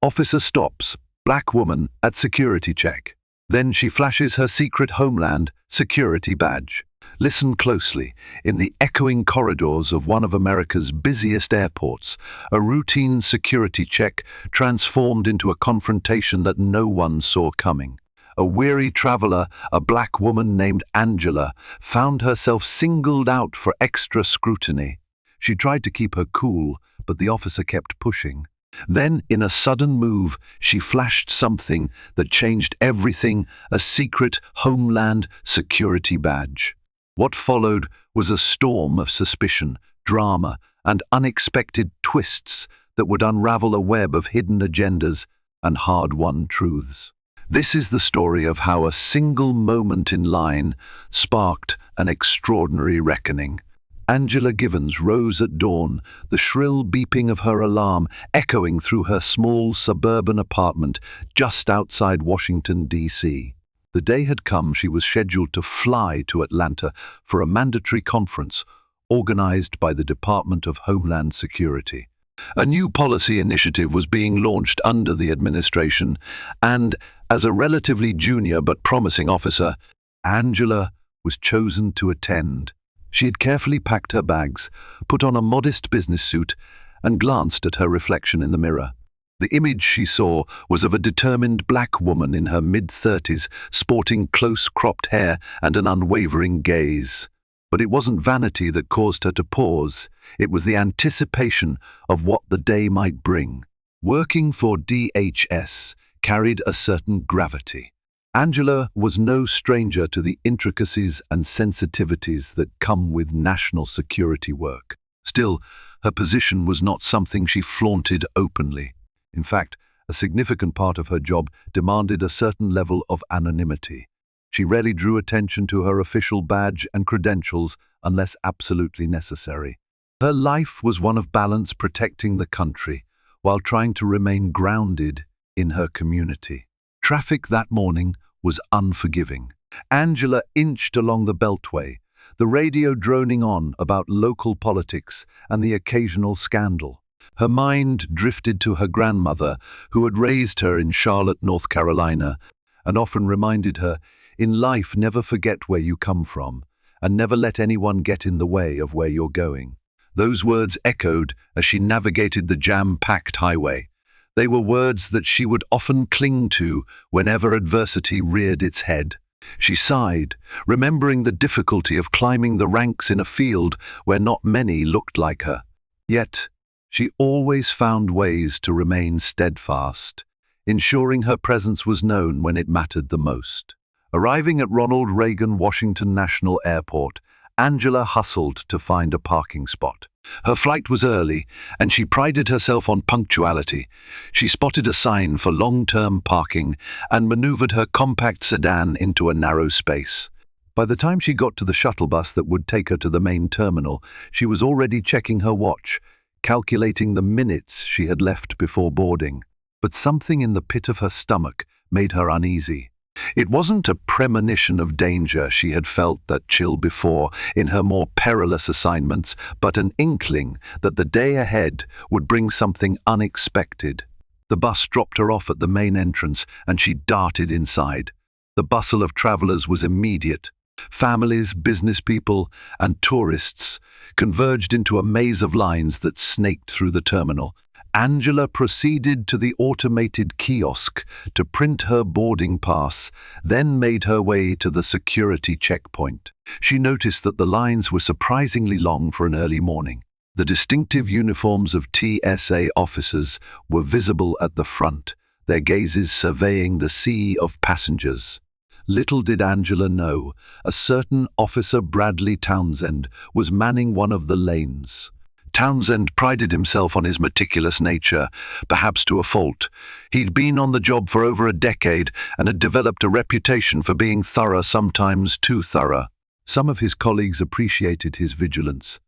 Officer stops, black woman at security check. Then she flashes her secret Homeland Security badge. Listen closely. In the echoing corridors of one of America's busiest airports, a routine security check transformed into a confrontation that no one saw coming. A weary traveler, a black woman named Angela, found herself singled out for extra scrutiny. She tried to keep her cool, but the officer kept pushing. Then, in a sudden move, she flashed something that changed everything, a secret Homeland Security badge. What followed was a storm of suspicion, drama, and unexpected twists that would unravel a web of hidden agendas and hard-won truths. This is the story of how a single moment in line sparked an extraordinary reckoning. Angela Givens rose at dawn, the shrill beeping of her alarm echoing through her small suburban apartment just outside Washington, D.C. The day had come she was scheduled to fly to Atlanta for a mandatory conference organized by the Department of Homeland Security. A new policy initiative was being launched under the administration, and as a relatively junior but promising officer, Angela was chosen to attend. She had carefully packed her bags, put on a modest business suit, and glanced at her reflection in the mirror. The image she saw was of a determined black woman in her mid-30s, sporting close-cropped hair and an unwavering gaze. But it wasn't vanity that caused her to pause. It was the anticipation of what the day might bring. Working for DHS carried a certain gravity. Angela was no stranger to the intricacies and sensitivities that come with national security work. Still, her position was not something she flaunted openly. In fact, a significant part of her job demanded a certain level of anonymity. She rarely drew attention to her official badge and credentials unless absolutely necessary. Her life was one of balance, protecting the country while trying to remain grounded in her community. Traffic that morning was unforgiving. Angela inched along the beltway, the radio droning on about local politics and the occasional scandal. Her mind drifted to her grandmother, who had raised her in Charlotte, North Carolina, and often reminded her, in life, never forget where you come from, and never let anyone get in the way of where you're going. Those words echoed as she navigated the jam-packed highway. They were words that she would often cling to whenever adversity reared its head. She sighed, remembering the difficulty of climbing the ranks in a field where not many looked like her. Yet, she always found ways to remain steadfast, ensuring her presence was known when it mattered the most. Arriving at Ronald Reagan Washington National Airport, Angela hustled to find a parking spot. Her flight was early, and she prided herself on punctuality. She spotted a sign for long-term parking and maneuvered her compact sedan into a narrow space. By the time she got to the shuttle bus that would take her to the main terminal, she was already checking her watch, calculating the minutes she had left before boarding. But something in the pit of her stomach made her uneasy. It wasn't a premonition of danger she had felt that chill before in her more perilous assignments, but an inkling that the day ahead would bring something unexpected. The bus dropped her off at the main entrance, and she darted inside. The bustle of travelers was immediate. Families, business people, and tourists converged into a maze of lines that snaked through the terminal. Angela proceeded to the automated kiosk to print her boarding pass, then made her way to the security checkpoint. She noticed that the lines were surprisingly long for an early morning. The distinctive uniforms of TSA officers were visible at the front, their gazes surveying the sea of passengers. Little did Angela know, a certain Officer Bradley Townsend was manning one of the lanes. Townsend prided himself on his meticulous nature, perhaps to a fault. He'd been on the job for over a decade and had developed a reputation for being thorough, sometimes too thorough. Some of his colleagues appreciated his vigilance.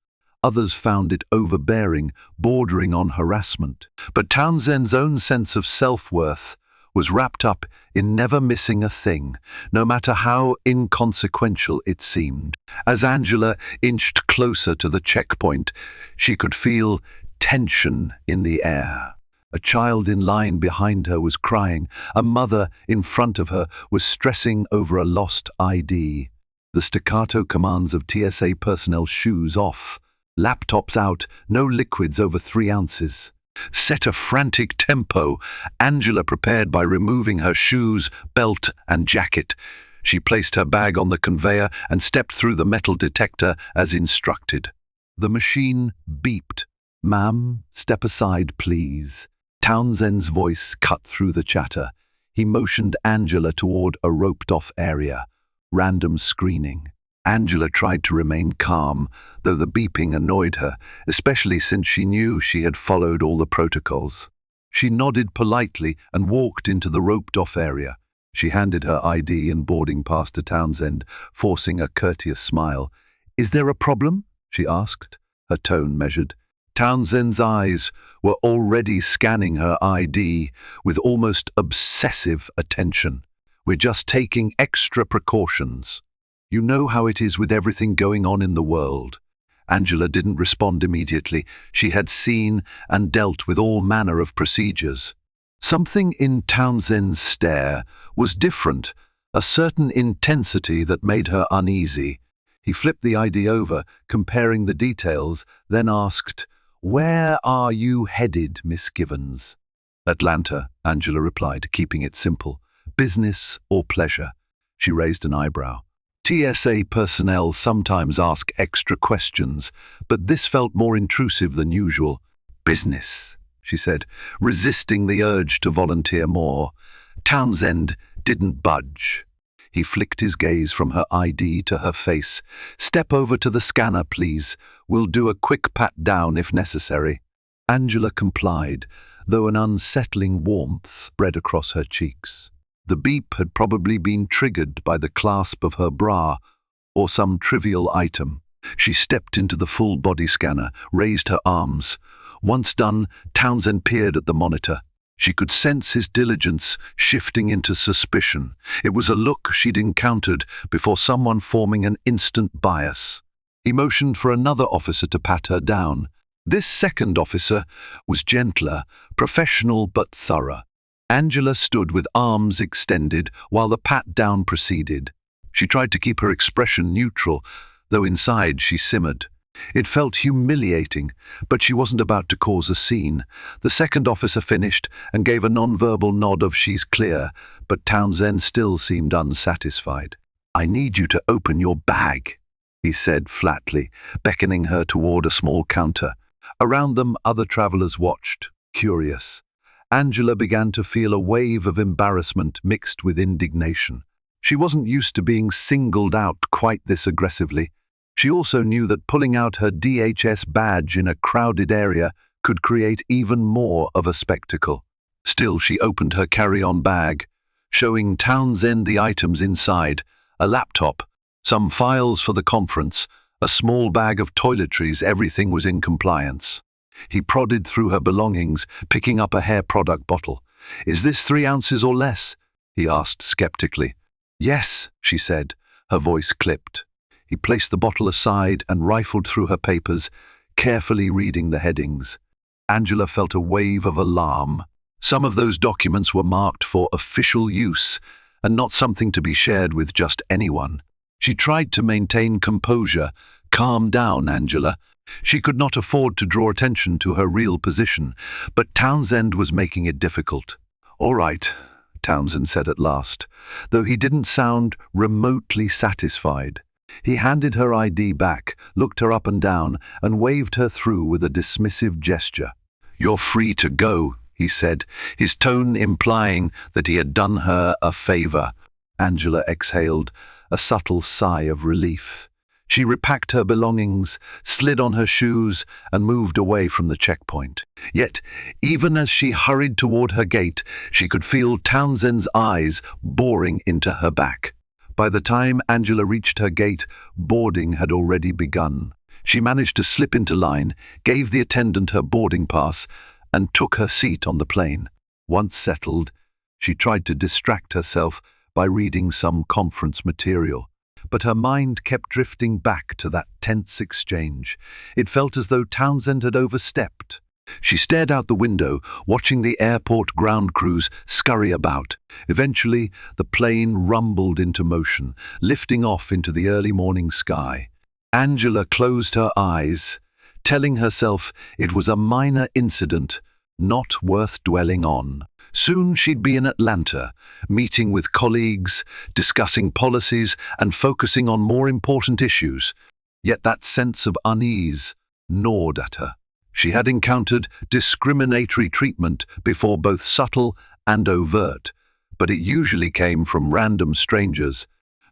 Others found it overbearing, bordering on harassment. But Townsend's own sense of self-worth was wrapped up in never missing a thing, no matter how inconsequential it seemed. As Angela inched closer to the checkpoint, she could feel tension in the air. A child in line behind her was crying. A mother in front of her was stressing over a lost ID. The staccato commands of TSA personnel: shoes off, laptops out, no liquids over 3 ounces. Set a frantic tempo. Angela prepared by removing her shoes, belt, and jacket. She placed her bag on the conveyor and stepped through the metal detector as instructed. The machine beeped. "Ma'am, step aside, please." Townsend's voice cut through the chatter. He motioned Angela toward a roped-off area. Random screening. Angela tried to remain calm, though the beeping annoyed her, especially since she knew she had followed all the protocols. She nodded politely and walked into the roped-off area. She handed her ID and boarding pass to Townsend, forcing a courteous smile. "Is there a problem?" she asked, her tone measured. Townsend's eyes were already scanning her ID with almost obsessive attention. "We're just taking extra precautions. You know how it is with everything going on in the world." Angela didn't respond immediately. She had seen and dealt with all manner of procedures. Something in Townsend's stare was different, a certain intensity that made her uneasy. He flipped the ID over, comparing the details, then asked, "Where are you headed, Miss Givens?" "Atlanta," Angela replied, keeping it simple. "Business or pleasure?" She raised an eyebrow. TSA personnel sometimes ask extra questions, but this felt more intrusive than usual. "Business," she said, resisting the urge to volunteer more. Townsend didn't budge. He flicked his gaze from her ID to her face. "Step over to the scanner, please. We'll do a quick pat-down if necessary." Angela complied, though an unsettling warmth spread across her cheeks. The beep had probably been triggered by the clasp of her bra or some trivial item. She stepped into the full-body scanner, raised her arms. Once done, Townsend peered at the monitor. She could sense his diligence shifting into suspicion. It was a look she'd encountered before, someone forming an instant bias. He motioned for another officer to pat her down. This second officer was gentler, professional but thorough. Angela stood with arms extended while the pat-down proceeded. She tried to keep her expression neutral, though inside she simmered. It felt humiliating, but she wasn't about to cause a scene. The second officer finished and gave a non-verbal nod of "she's clear," but Townsend still seemed unsatisfied. "I need you to open your bag," he said flatly, beckoning her toward a small counter. Around them, other travelers watched, curious. Angela began to feel a wave of embarrassment mixed with indignation. She wasn't used to being singled out quite this aggressively. She also knew that pulling out her DHS badge in a crowded area could create even more of a spectacle. Still, she opened her carry-on bag, showing Townsend the items inside: a laptop, some files for the conference, a small bag of toiletries. Everything was in compliance. He prodded through her belongings, picking up a hair product bottle. "Is this 3 ounces or less?" he asked skeptically. "Yes," she said, her voice clipped. He placed the bottle aside and rifled through her papers, carefully reading the headings. Angela felt a wave of alarm. Some of those documents were marked for official use, and not something to be shared with just anyone. She tried to maintain composure. "Calm down, Angela." She could not afford to draw attention to her real position, but Townsend was making it difficult. "All right," Townsend said at last, though he didn't sound remotely satisfied. He handed her ID back, looked her up and down, and waved her through with a dismissive gesture. "You're free to go," he said, his tone implying that he had done her a favor. Angela exhaled, a subtle sigh of relief. She repacked her belongings, slid on her shoes, and moved away from the checkpoint. Yet, even as she hurried toward her gate, she could feel Townsend's eyes boring into her back. By the time Angela reached her gate, boarding had already begun. She managed to slip into line, gave the attendant her boarding pass, and took her seat on the plane. Once settled, she tried to distract herself by reading some conference material. But her mind kept drifting back to that tense exchange. It felt as though Townsend had overstepped. She stared out the window, watching the airport ground crews scurry about. Eventually, the plane rumbled into motion, lifting off into the early morning sky. Angela closed her eyes, telling herself it was a minor incident, not worth dwelling on. Soon she'd be in Atlanta, meeting with colleagues, discussing policies, and focusing on more important issues. Yet that sense of unease gnawed at her. She had encountered discriminatory treatment before, both subtle and overt, but it usually came from random strangers,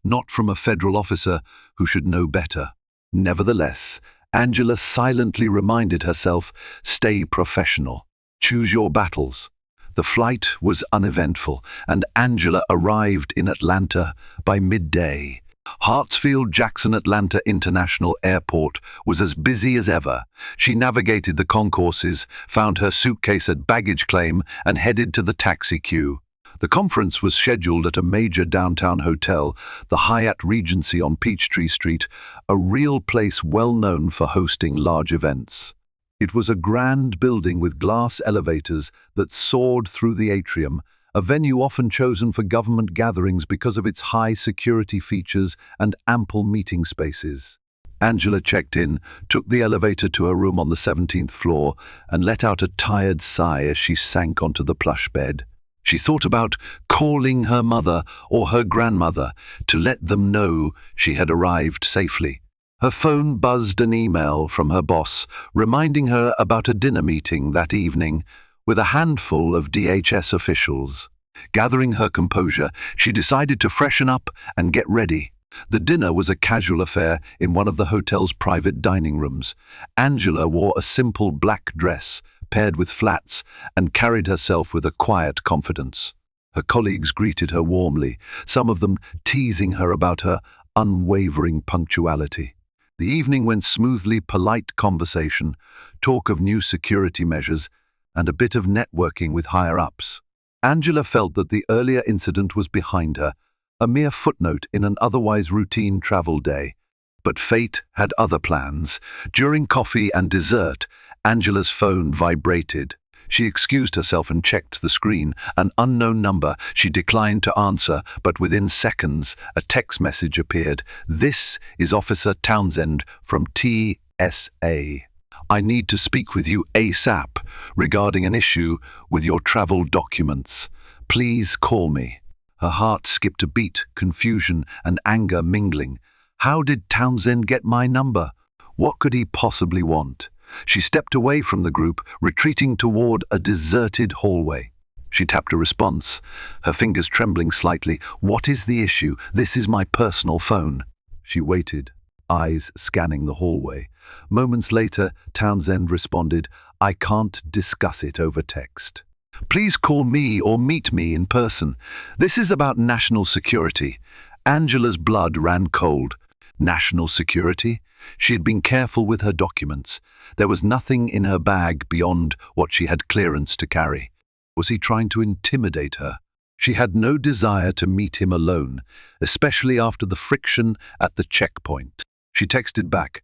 not from a federal officer who should know better. Nevertheless, Angela silently reminded herself, stay professional. Choose your battles. The flight was uneventful, and Angela arrived in Atlanta by midday. Hartsfield-Jackson Atlanta International Airport was as busy as ever. She navigated the concourses, found her suitcase at baggage claim, and headed to the taxi queue. The conference was scheduled at a major downtown hotel, the Hyatt Regency on Peachtree Street, a real place well known for hosting large events. It was a grand building with glass elevators that soared through the atrium, a venue often chosen for government gatherings because of its high security features and ample meeting spaces. Angela checked in, took the elevator to her room on the 17th floor, and let out a tired sigh as she sank onto the plush bed. She thought about calling her mother or her grandmother to let them know she had arrived safely. Her phone buzzed an email from her boss, reminding her about a dinner meeting that evening with a handful of DHS officials. Gathering her composure, she decided to freshen up and get ready. The dinner was a casual affair in one of the hotel's private dining rooms. Angela wore a simple black dress, paired with flats, and carried herself with a quiet confidence. Her colleagues greeted her warmly, some of them teasing her about her unwavering punctuality. The evening went smoothly, polite conversation, talk of new security measures, and a bit of networking with higher-ups. Angela felt that the earlier incident was behind her, a mere footnote in an otherwise routine travel day. But fate had other plans. During coffee and dessert, Angela's phone vibrated. She excused herself and checked the screen. An unknown number. She declined to answer, but within seconds, a text message appeared. This is Officer Townsend from TSA. I need to speak with you ASAP regarding an issue with your travel documents. Please call me. Her heart skipped a beat, confusion and anger mingling. How did Townsend get my number? What could he possibly want? She stepped away from the group, retreating toward a deserted hallway. She tapped a response, her fingers trembling slightly. What is the issue? This is my personal phone. She waited, eyes scanning the hallway. Moments later, Townsend responded, I can't discuss it over text. Please call me or meet me in person. This is about national security. Angela's blood ran cold. National security? She had been careful with her documents. There was nothing in her bag beyond what she had clearance to carry. Was he trying to intimidate her? She had no desire to meet him alone, especially after the friction at the checkpoint. She texted back,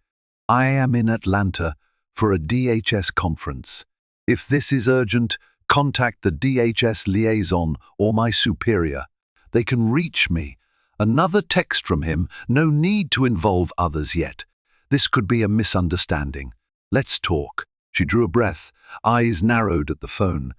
I am in Atlanta for a DHS conference. If this is urgent, contact the DHS liaison or my superior. They can reach me. Another text from him, no need to involve others yet. This could be a misunderstanding. Let's talk. She drew a breath, eyes narrowed at the phone.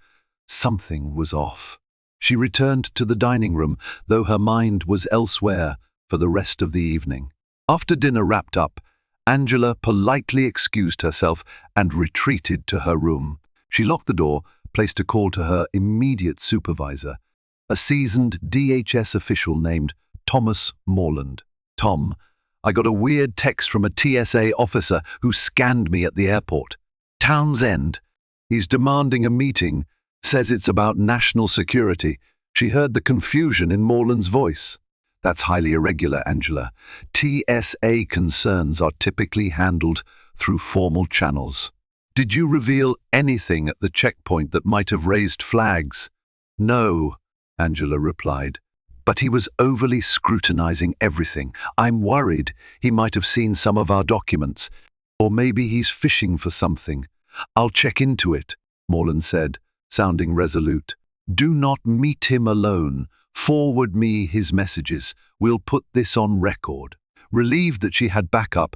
Something was off. She returned to the dining room, though her mind was elsewhere for the rest of the evening. After dinner wrapped up, Angela politely excused herself and retreated to her room. She locked the door, placed a call to her immediate supervisor, a seasoned DHS official named Thomas Morland. Tom, I got a weird text from a TSA officer who scanned me at the airport. Townsend. He's demanding a meeting, says it's about national security. She heard the confusion in Morland's voice. That's highly irregular, Angela. TSA concerns are typically handled through formal channels. Did you reveal anything at the checkpoint that might have raised flags? No, Angela replied. But he was overly scrutinizing everything. I'm worried he might have seen some of our documents. Or maybe he's fishing for something. "I'll check into it," Morland said, sounding resolute. "Do not meet him alone. Forward me his messages. We'll put this on record." Relieved that she had backup,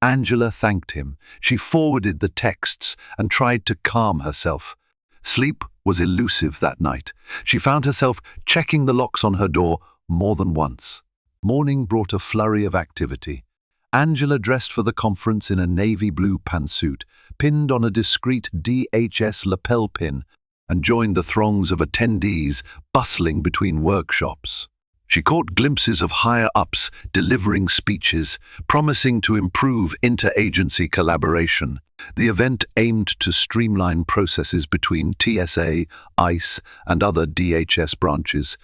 Angela thanked him. She forwarded the texts and tried to calm herself. Sleep was elusive that night. She found herself checking the locks on her door more than once. Morning brought a flurry of activity. Angela dressed for the conference in a navy blue pantsuit, pinned on a discreet DHS lapel pin, and joined the throngs of attendees bustling between workshops. She caught glimpses of higher-ups delivering speeches, promising to improve interagency collaboration. The event aimed to streamline processes between TSA, ICE, and other DHS branches.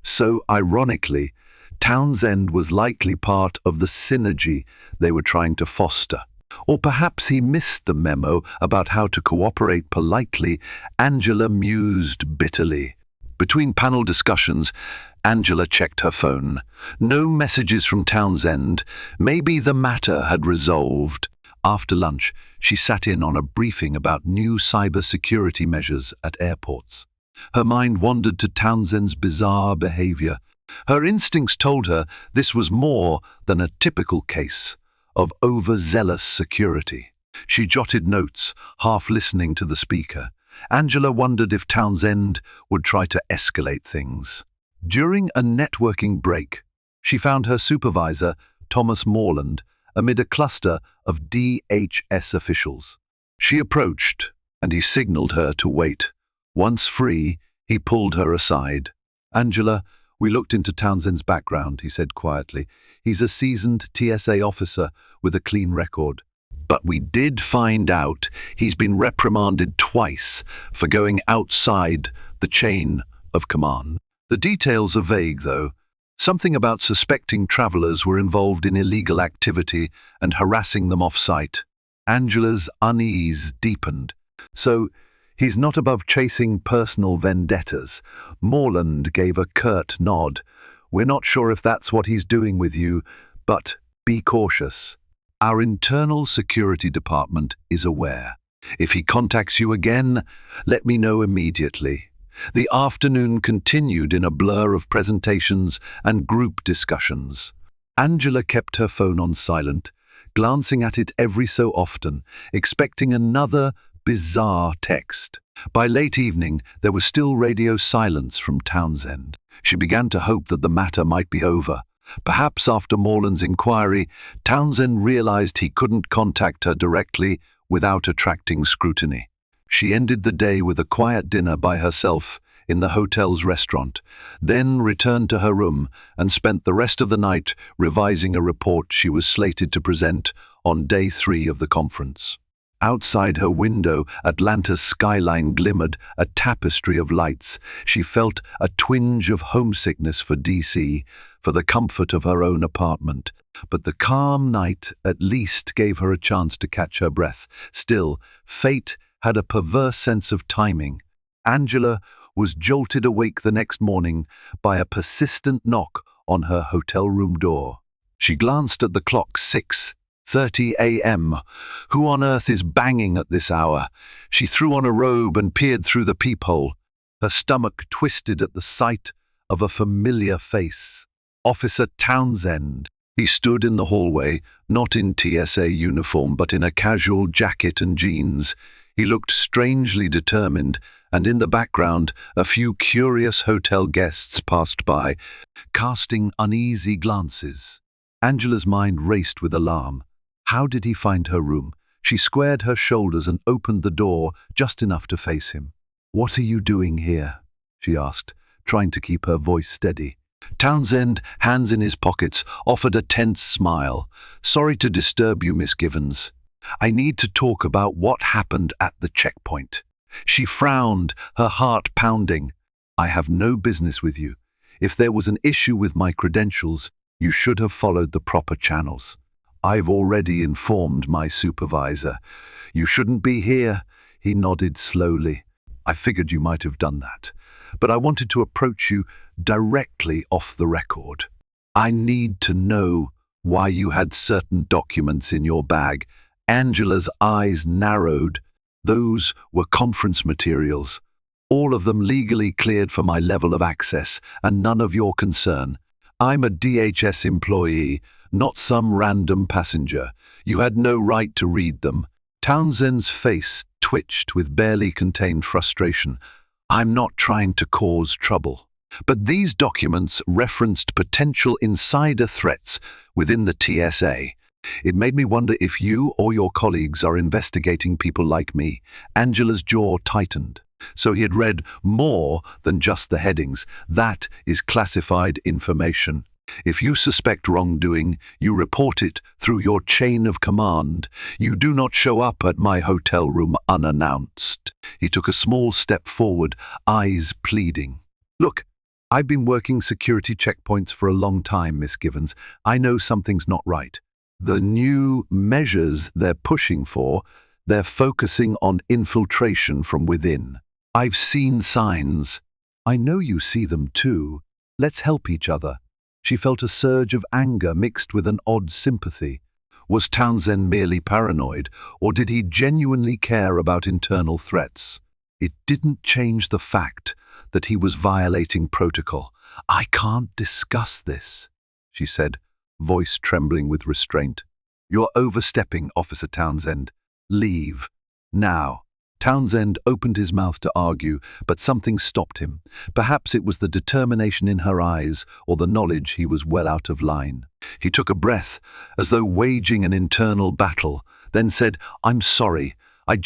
So, ironically, Townsend was likely part of the synergy they were trying to foster. Or perhaps he missed the memo about how to cooperate politely, Angela mused bitterly. Between panel discussions, Angela checked her phone. No messages from Townsend. Maybe the matter had resolved. After lunch, she sat in on a briefing about new cybersecurity measures at airports. Her mind wandered to Townsend's bizarre behavior. Her instincts told her this was more than a typical case of overzealous security. She jotted notes, half listening to the speaker. Angela wondered if Townsend would try to escalate things. During a networking break, she found her supervisor, Thomas Morland, amid a cluster of DHS officials. She approached, and he signaled her to wait. Once free, he pulled her aside. "Angela, we looked into Townsend's background," he said quietly. "He's a seasoned TSA officer with a clean record. But we did find out he's been reprimanded twice for going outside the chain of command. The details are vague, though. Something about suspecting travelers were involved in illegal activity and harassing them off-site." Angela's unease deepened. "So, he's not above chasing personal vendettas." Morland gave a curt nod. "We're not sure if that's what he's doing with you, but be cautious. Our internal security department is aware. If he contacts you again, let me know immediately." The afternoon continued in a blur of presentations and group discussions. Angela kept her phone on silent, glancing at it every so often, expecting another bizarre text. By late evening, there was still radio silence from Townsend. She began to hope that the matter might be over. Perhaps after Morland's inquiry, Townsend realized he couldn't contact her directly without attracting scrutiny. She ended the day with a quiet dinner by herself in the hotel's restaurant, then returned to her room and spent the rest of the night revising a report she was slated to present on day 3 of the conference. Outside her window, Atlanta's skyline glimmered, a tapestry of lights. She felt a twinge of homesickness for DC, for the comfort of her own apartment. But the calm night at least gave her a chance to catch her breath. Still, fate had a perverse sense of timing. Angela was jolted awake the next morning by a persistent knock on her hotel room door. She glanced at the clock. 6:30 a.m. Who on earth is banging at this hour? She threw on a robe and peered through the peephole. Her stomach twisted at the sight of a familiar face. Officer Townsend. He stood in the hallway, not in TSA uniform, but in a casual jacket and jeans. He looked strangely determined, and in the background, a few curious hotel guests passed by, casting uneasy glances. Angela's mind raced with alarm. How did he find her room? She squared her shoulders and opened the door just enough to face him. "What are you doing here?" she asked, trying to keep her voice steady. Townsend, hands in his pockets, offered a tense smile. "Sorry to disturb you, Miss Givens. I need to talk about what happened at the checkpoint." She frowned, her heart pounding. "I have no business with you. If there was an issue with my credentials, you should have followed the proper channels. I've already informed my supervisor. You shouldn't be here." He nodded slowly. "I figured you might have done that, but I wanted to approach you directly off the record. I need to know why you had certain documents in your bag." Angela's eyes narrowed. Those were conference materials, all of them legally cleared for my level of access, and none of your concern. I'm a DHS employee, not some random passenger. You had no right to read them. Townsend's face twitched with barely contained frustration. I'm not trying to cause trouble. But these documents referenced potential insider threats within the TSA. It made me wonder if you or your colleagues are investigating people like me. Angela's jaw tightened. So he had read more than just the headings. That is classified information. If you suspect wrongdoing, you report it through your chain of command. You do not show up at my hotel room unannounced. He took a small step forward, eyes pleading. Look, I've been working security checkpoints for a long time, Miss Givens. I know something's not right. The new measures they're pushing for, they're focusing on infiltration from within. I've seen signs. I know you see them too. Let's help each other. She felt a surge of anger mixed with an odd sympathy. Was Townsend merely paranoid, or did he genuinely care about internal threats? It didn't change the fact that he was violating protocol. I can't discuss this, she said, voice trembling with restraint. You're overstepping, Officer Townsend. Leave. Now. Townsend opened his mouth to argue, but something stopped him. Perhaps it was the determination in her eyes, or the knowledge he was well out of line. He took a breath, as though waging an internal battle, then said, I'm sorry. I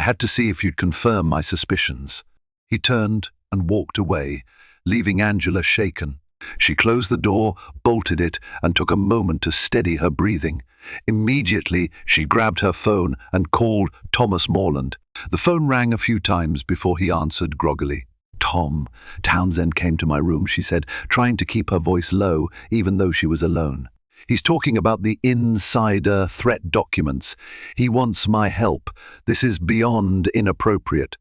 had to see if you'd confirm my suspicions. He turned and walked away, leaving Angela shaken. She closed the door, bolted it, and took a moment to steady her breathing. Immediately, she grabbed her phone and called Thomas Morland. The phone rang a few times before he answered groggily. Tom, Townsend came to my room, she said, trying to keep her voice low, even though she was alone. He's talking about the insider threat documents. He wants my help. This is beyond inappropriate.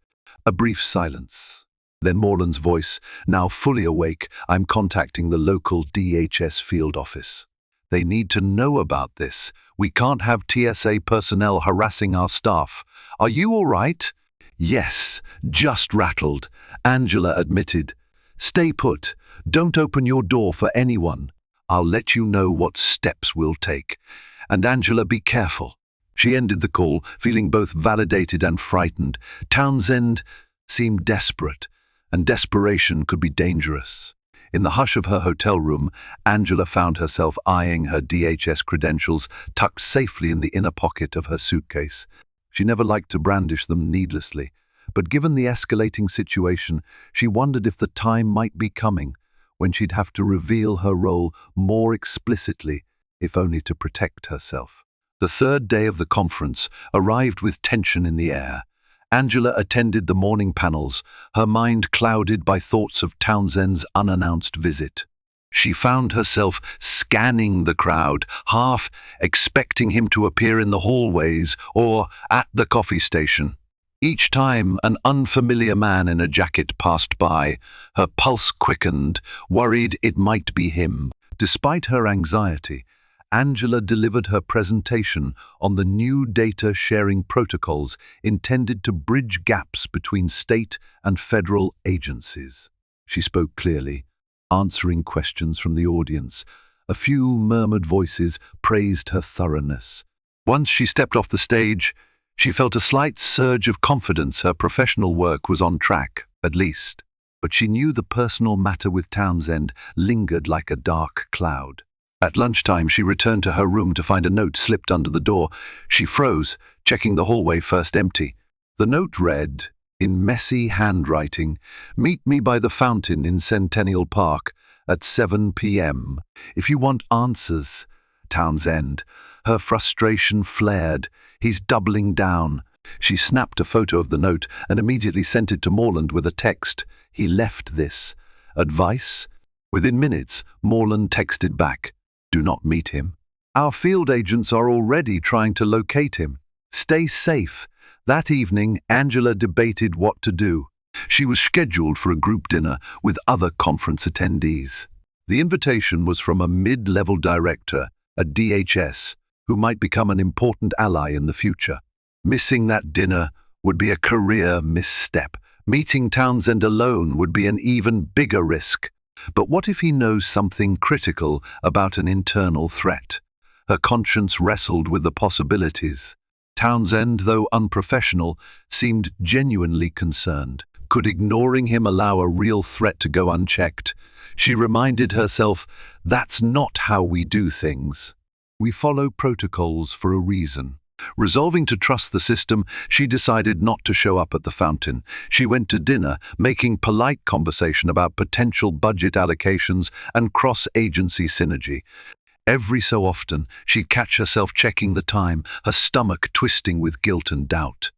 A brief silence. Then Morland's voice, now fully awake, I'm contacting the local DHS field office. They need to know about this. We can't have TSA personnel harassing our staff. Are you all right? Yes, just rattled, Angela admitted. Stay put. Don't open your door for anyone. I'll let you know what steps we'll take. And Angela, be careful. She ended the call, feeling both validated and frightened. Townsend seemed desperate, and desperation could be dangerous. In the hush of her hotel room, Angela found herself eyeing her DHS credentials tucked safely in the inner pocket of her suitcase. She never liked to brandish them needlessly, but given the escalating situation, she wondered if the time might be coming when she'd have to reveal her role more explicitly, if only to protect herself. The third day of the conference arrived with tension in the air. Angela attended the morning panels, her mind clouded by thoughts of Townsend's unannounced visit. She found herself scanning the crowd, half expecting him to appear in the hallways or at the coffee station. Each time an unfamiliar man in a jacket passed by, her pulse quickened, worried it might be him. Despite her anxiety, Angela delivered her presentation on the new data-sharing protocols intended to bridge gaps between state and federal agencies. She spoke clearly, answering questions from the audience. A few murmured voices praised her thoroughness. Once she stepped off the stage, she felt a slight surge of confidence. Her professional work was on track, at least. But she knew the personal matter with Townsend lingered like a dark cloud. At lunchtime, she returned to her room to find a note slipped under the door. She froze, checking the hallway first empty. The note read, in messy handwriting, "Meet me by the fountain in Centennial Park at 7 p.m. If you want answers, Townsend." Her frustration flared. He's doubling down. She snapped a photo of the note and immediately sent it to Morland with a text. He left this. Advice? Within minutes, Morland texted back. Do not meet him. Our field agents are already trying to locate him. Stay safe. That evening, Angela debated what to do. She was scheduled for a group dinner with other conference attendees. The invitation was from a mid-level director at DHS, who might become an important ally in the future. Missing that dinner would be a career misstep. Meeting Townsend alone would be an even bigger risk. But what if he knows something critical about an internal threat? Her conscience wrestled with the possibilities. Townsend, though unprofessional, seemed genuinely concerned. Could ignoring him allow a real threat to go unchecked? She reminded herself, that's not how we do things. We follow protocols for a reason. Resolving to trust the system, she decided not to show up at the fountain. She went to dinner, making polite conversation about potential budget allocations and cross-agency synergy. Every so often, she'd catch herself checking the time, her stomach twisting with guilt and doubt.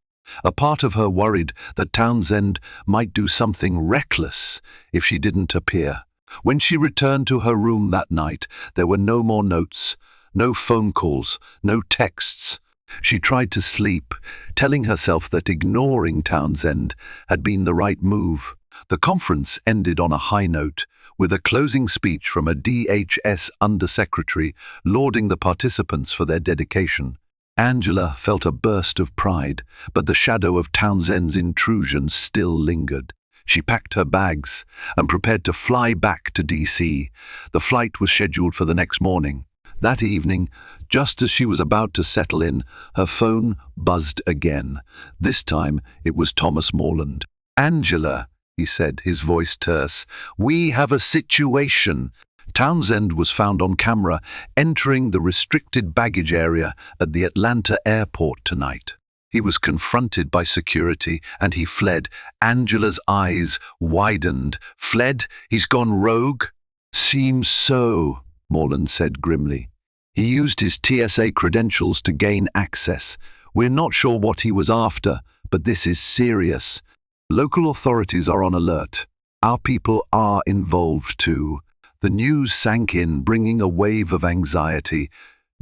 A part of her worried that Townsend might do something reckless if she didn't appear. When she returned to her room that night, there were no more notes, no phone calls, no texts. She tried to sleep, telling herself that ignoring Townsend had been the right move. The conference ended on a high note, with a closing speech from a DHS undersecretary lauding the participants for their dedication. Angela felt a burst of pride, but the shadow of Townsend's intrusion still lingered. She packed her bags and prepared to fly back to DC. The flight was scheduled for the next morning. That evening, just as she was about to settle in, her phone buzzed again. This time, it was Thomas Morland. "Angela," he said, his voice terse, "we have a situation." Townsend was found on camera entering the restricted baggage area at the Atlanta airport tonight. He was confronted by security and he fled. Angela's eyes widened. "Fled? He's gone rogue?" "Seems so," Morland said grimly. "He used his TSA credentials to gain access. We're not sure what he was after, but this is serious. Local authorities are on alert. Our people are involved too." The news sank in, bringing a wave of anxiety.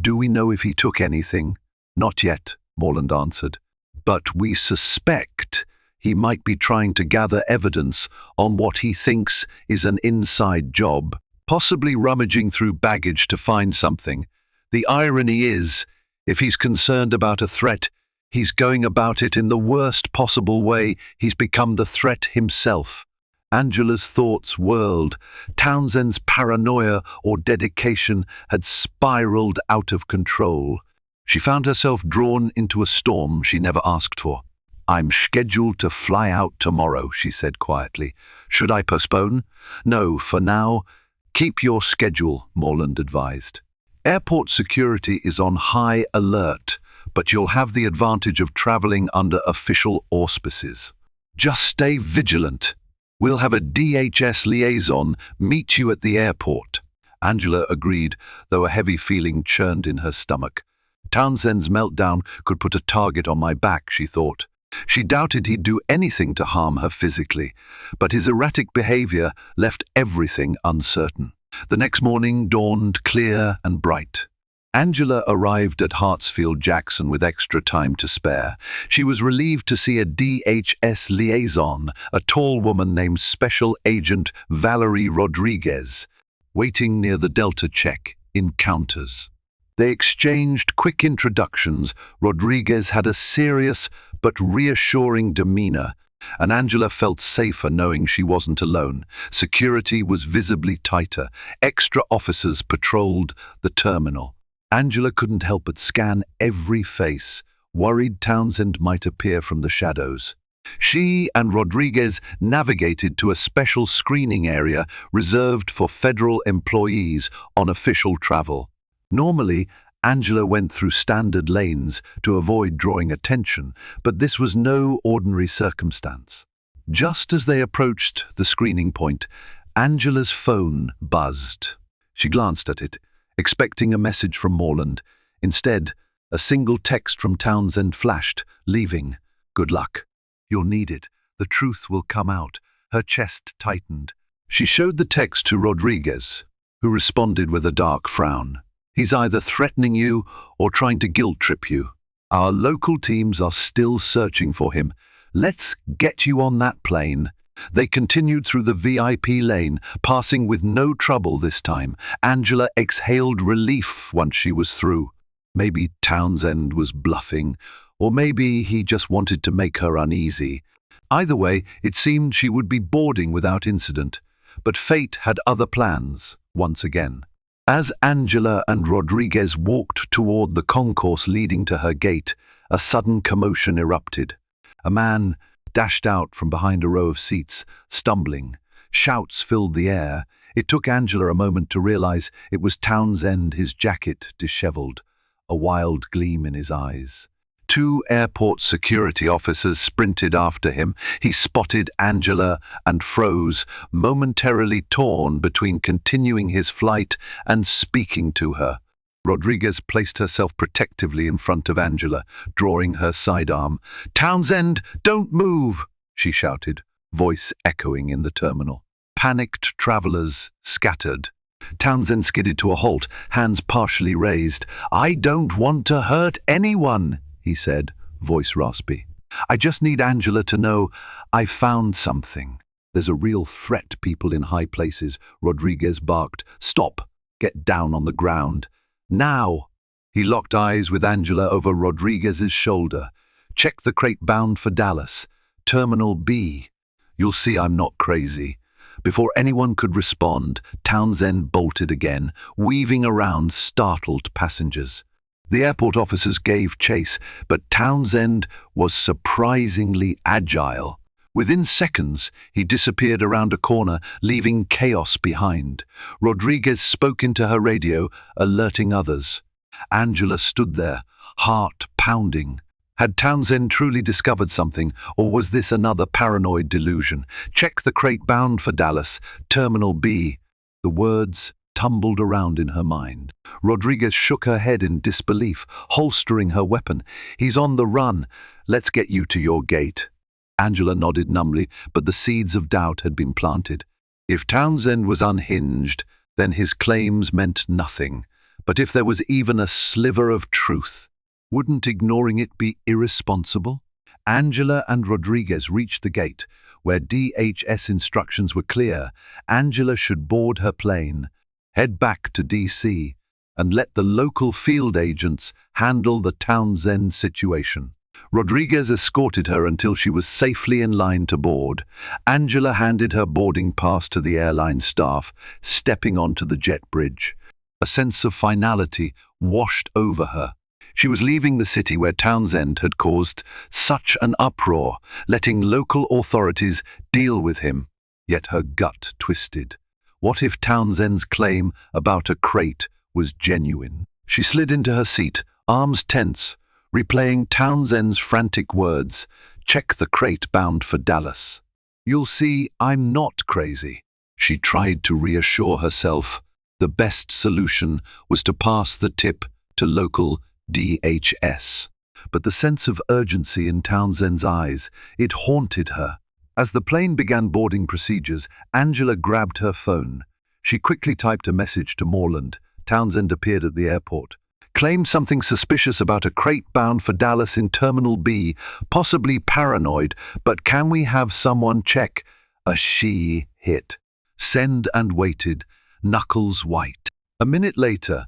"Do we know if he took anything?" "Not yet," Morland answered. "But we suspect he might be trying to gather evidence on what he thinks is an inside job, possibly rummaging through baggage to find something. The irony is, if he's concerned about a threat, he's going about it in the worst possible way. He's become the threat himself." Angela's thoughts whirled. Townsend's paranoia or dedication had spiraled out of control. She found herself drawn into a storm she never asked for. "I'm scheduled to fly out tomorrow," she said quietly. "Should I postpone?" "No, for now. Keep your schedule," Morland advised. "Airport security is on high alert, but you'll have the advantage of traveling under official auspices. Just stay vigilant. We'll have a DHS liaison meet you at the airport." Angela agreed, though a heavy feeling churned in her stomach. Townsend's meltdown could put a target on my back, she thought. She doubted he'd do anything to harm her physically, but his erratic behavior left everything uncertain. The next morning dawned clear and bright. Angela arrived at Hartsfield-Jackson with extra time to spare. She was relieved to see a DHS liaison, a tall woman named Special Agent Valerie Rodriguez, waiting near the Delta check in counters. They exchanged quick introductions. Rodriguez had a serious but reassuring demeanor, and Angela felt safer knowing she wasn't alone. Security was visibly tighter. Extra officers patrolled the terminal. Angela couldn't help but scan every face, worried Townsend might appear from the shadows. She and Rodriguez navigated to a special screening area reserved for federal employees on official travel. Normally, Angela went through standard lanes to avoid drawing attention, but this was no ordinary circumstance. Just as they approached the screening point, Angela's phone buzzed. She glanced at it, expecting a message from Morland. Instead, a single text from Townsend flashed, "Leaving. Good luck. You'll need it. The truth will come out." Her chest tightened. She showed the text to Rodriguez, who responded with a dark frown. "He's either threatening you or trying to guilt trip you. Our local teams are still searching for him. Let's get you on that plane." They continued through the VIP lane, passing with no trouble this time. Angela exhaled relief once she was through. Maybe Townsend was bluffing, Or maybe he just wanted to make her uneasy. Either way, it seemed she would be boarding without incident. But fate had other plans, once again. As Angela and Rodriguez walked toward the concourse leading to her gate, a sudden commotion erupted. A man dashed out from behind a row of seats, stumbling. Shouts filled the air. It took Angela a moment to realize it was Townsend, his jacket disheveled, a wild gleam in his eyes. 2 airport security officers sprinted after him. He spotted Angela and froze, momentarily torn between continuing his flight and speaking to her. Rodriguez placed herself protectively in front of Angela, drawing her sidearm. "Townsend, don't move!" she shouted, voice echoing in the terminal. Panicked travelers scattered. Townsend skidded to a halt, hands partially raised. "I don't want to hurt anyone," he said, voice raspy. "I just need Angela to know I found something." "There's a real threat, people in high places," Rodriguez barked. "Stop! Get down on the ground. Now!" He locked eyes with Angela over Rodriguez's shoulder. "Check the crate bound for Dallas. Terminal B. You'll see I'm not crazy." Before anyone could respond, Townsend bolted again, weaving around startled passengers. The airport officers gave chase, but Townsend was surprisingly agile. Within seconds, he disappeared around a corner, leaving chaos behind. Rodriguez spoke into her radio, alerting others. Angela stood there, heart pounding. Had Townsend truly discovered something, or was this another paranoid delusion? "Check the crate bound for Dallas, Terminal B." The words tumbled around in her mind. Rodriguez shook her head in disbelief, holstering her weapon. "He's on the run. Let's get you to your gate." Angela nodded numbly, but the seeds of doubt had been planted. If Townsend was unhinged, then his claims meant nothing. But if there was even a sliver of truth, wouldn't ignoring it be irresponsible? Angela and Rodriguez reached the gate, where DHS instructions were clear. Angela should board her plane, head back to DC, and let the local field agents handle the Townsend situation. Rodriguez escorted her until she was safely in line to board. Angela handed her boarding pass to the airline staff, stepping onto the jet bridge. A sense of finality washed over her. She was leaving the city where Townsend had caused such an uproar, letting local authorities deal with him. Yet her gut twisted. What if Townsend's claim about a crate was genuine? She slid into her seat, arms tense, replaying Townsend's frantic words. "Check the crate bound for Dallas. You'll see I'm not crazy." She tried to reassure herself. The best solution was to pass the tip to local DHS. But the sense of urgency in Townsend's eyes, it haunted her. As the plane began boarding procedures, Angela grabbed her phone. She quickly typed a message to Moreland. Townsend appeared at the airport. "Claimed something suspicious about a crate bound for Dallas in Terminal B, possibly paranoid, but can we have someone check?" A she hit. Send, and waited, knuckles white. A minute later,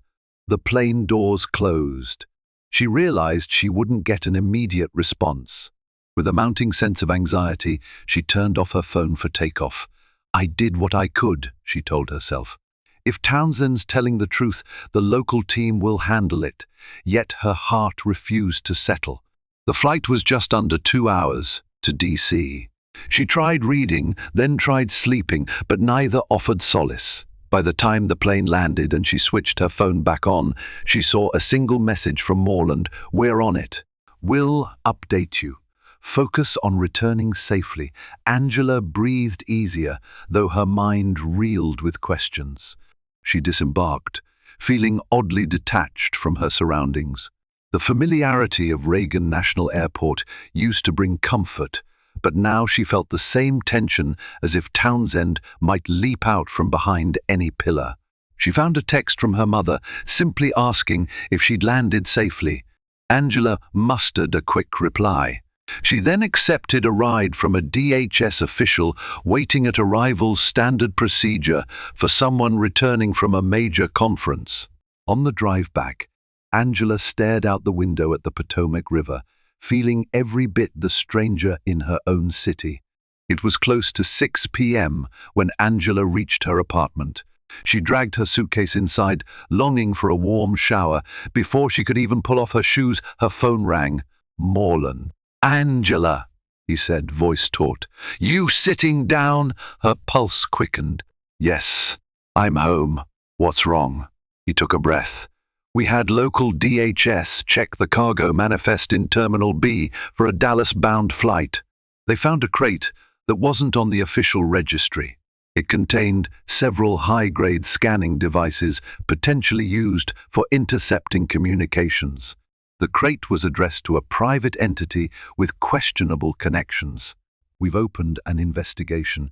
the plane doors closed. She realized she wouldn't get an immediate response. With a mounting sense of anxiety, she turned off her phone for takeoff. "I did what I could," she told herself. "If Townsend's telling the truth, the local team will handle it." Yet her heart refused to settle. The flight was just under 2 hours to DC. She tried reading, then tried sleeping, but neither offered solace. By the time the plane landed and she switched her phone back on, she saw a single message from Moreland. "We're on it. We'll update you. Focus on returning safely." Angela breathed easier, though her mind reeled with questions. She disembarked, feeling oddly detached from her surroundings. The familiarity of Reagan National Airport used to bring comfort, but now she felt the same tension, as if Townsend might leap out from behind any pillar. She found a text from her mother, simply asking if she'd landed safely. Angela mustered a quick reply. She then accepted a ride from a DHS official waiting at arrival's standard procedure for someone returning from a major conference. On the drive back, Angela stared out the window at the Potomac River, feeling every bit the stranger in her own city. It was close to 6 p.m. when Angela reached her apartment. She dragged her suitcase inside, longing for a warm shower. Before she could even pull off her shoes, her phone rang. Moreland. "Angela," he said, voice taut. "You sitting down?" Her pulse quickened. "Yes, I'm home. What's wrong?" He took a breath. "We had local DHS check the cargo manifest in Terminal B for a Dallas-bound flight. They found a crate that wasn't on the official registry. It contained several high-grade scanning devices potentially used for intercepting communications. The crate was addressed to a private entity with questionable connections. We've opened an investigation."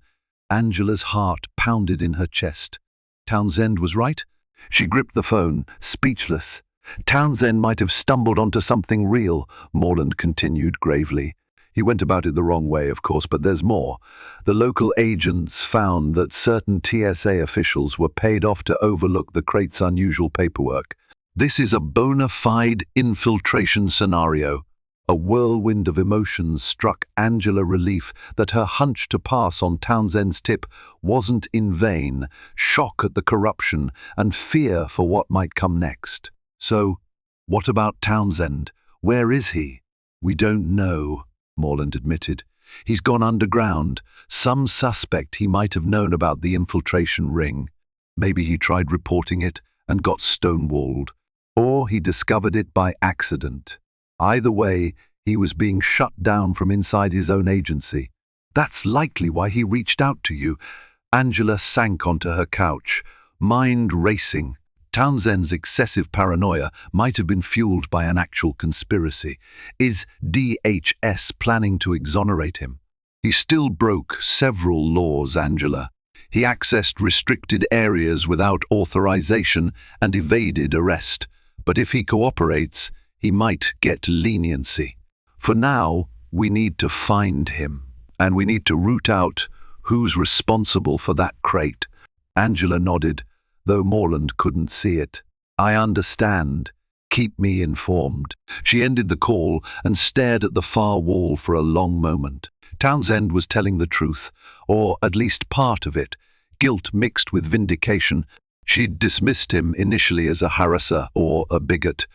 Angela's heart pounded in her chest. Townsend was right? She gripped the phone, speechless. "Townsend might have stumbled onto something real," Moreland continued gravely. "He went about it the wrong way, of course, but there's more. The local agents found that certain TSA officials were paid off to overlook the crate's unusual paperwork. This is a bona fide infiltration scenario." A whirlwind of emotions struck Angela relief that her hunch to pass on Townsend's tip wasn't in vain, shock at the corruption and fear for what might come next. "So, what about Townsend? Where is he?" "We don't know," Moreland admitted. "He's gone underground. Some suspect he might have known about the infiltration ring. Maybe he tried reporting it and got stonewalled. Or he discovered it by accident. Either way, he was being shut down from inside his own agency. That's likely why he reached out to you." Angela sank onto her couch, mind racing. Townsend's excessive paranoia might have been fueled by an actual conspiracy. Is DHS planning to exonerate him? He still broke several laws, Angela. He accessed restricted areas without authorization and evaded arrest. But if he cooperates, he might get leniency. For now, we need to find him, and we need to root out who's responsible for that crate. Angela nodded, though Moreland couldn't see it. "I understand. Keep me informed." She ended the call and stared at the far wall for a long moment. Townsend was telling the truth, or at least part of it, guilt mixed with vindication. She'd dismissed him initially as a harasser or a bigot,